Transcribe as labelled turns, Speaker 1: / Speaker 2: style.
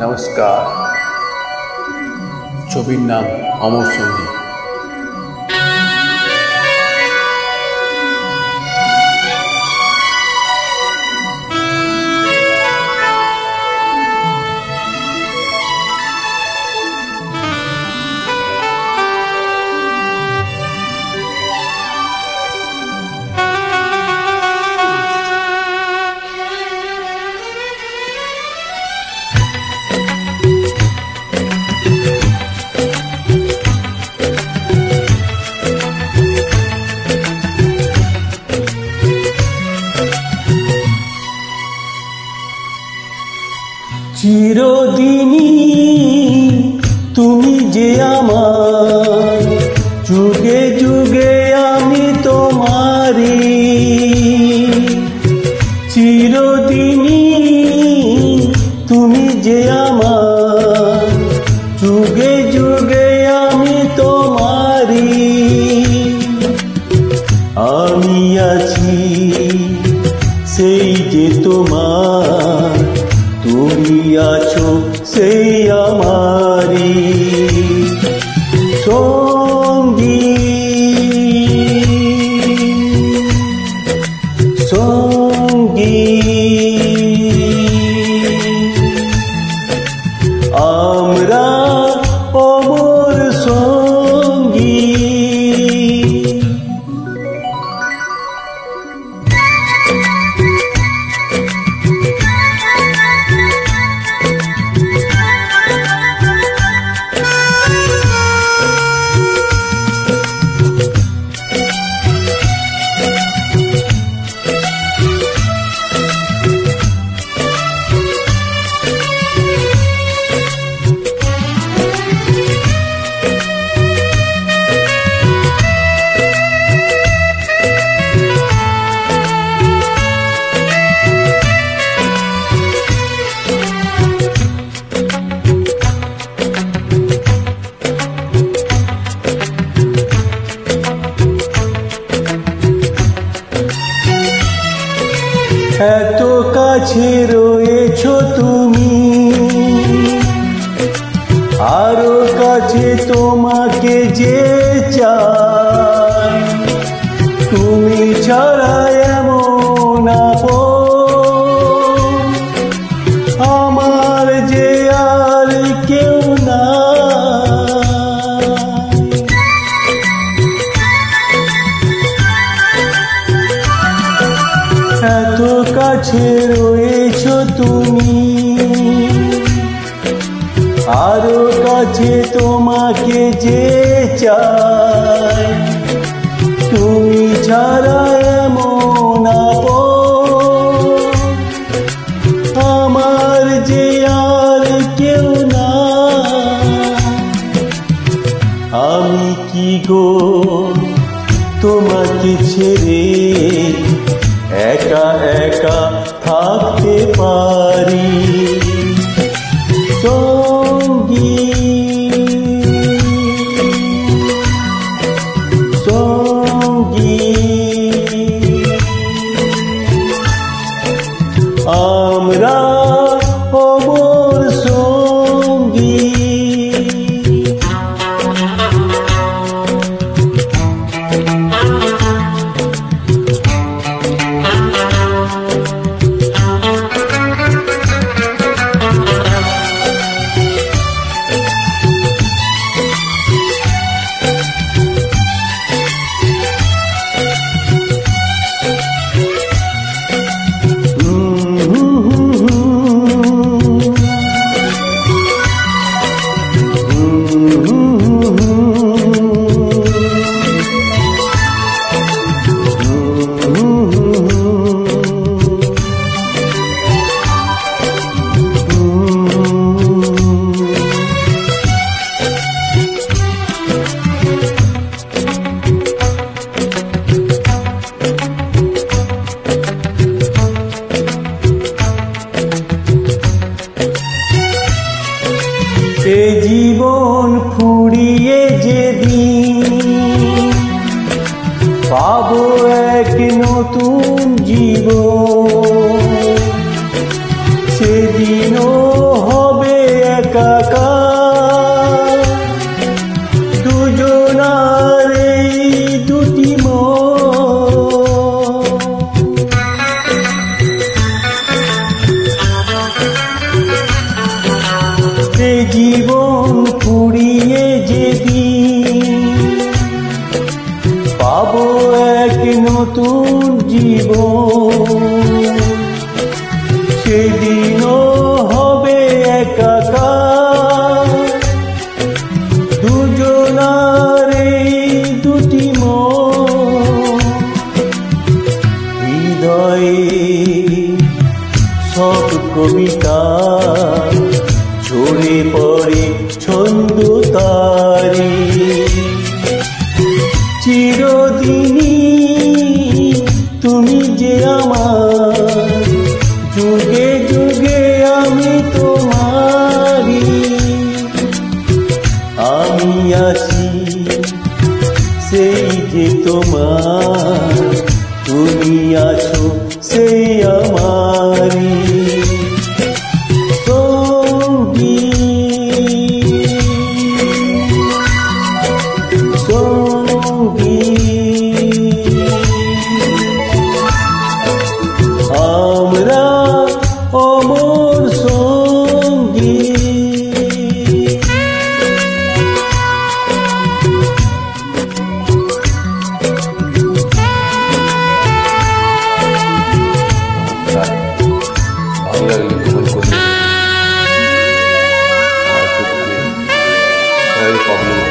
Speaker 1: নমস্কার। ছবির নাম অমর সঙ্গী।
Speaker 2: চিরদিনই তুমি যে আমার, যুগে যুগে আমি তোমারি। চিরদিনই তুমি যে আমার, যুগে যুগে আমি তোমারি। আমি আছি সেই যে তোমার, তুমি আছো সেই আমারি সঙ্গী। সঙ্গী আমরা অমর সঙ্গী। এত কাছে রয়েছো তুমি, আরো কাছে তোমাকে যে চাই। তুমি ছাড়া এমন আপন আমার যে আর কেউ না। এত কাছে রয়েছো তুমি, আরো কাছে তোমাকে যে চাই। তুমি ছাড়া এমন আপন আমার যে আর কেউ না। আমি কি গো তোমাকে ছেড়ে একা একা থাকতে পারি সঙ্গী। সঙ্গী আমরা অমর সঙ্গী। এ জীবন ফুরিয়ে যেদিন পাবো এক নতুন জীবন, সেদিনও হবে একাকার দুজনার এই দুটি মন। এই জীবন ফুরিয়ে যেদিন পাবো এক নতুন জীবন, সেদিনও হবে একাকার দুজনার এই দুটি মন। হৃদয়ে সব কবিতা ঝরে পড়ে ছন্দ তারি, চিরদিনই তুমি যে আমার, যুগে যুগে আমি তোমারি। আমি আছি সেই যে তোমার, তুমি আছো সেই আমারি। আমরা অমর সঙ্গী।
Speaker 1: ভালো লাগলে কমেন্ট করবেন। আমার খুব প্রবলেম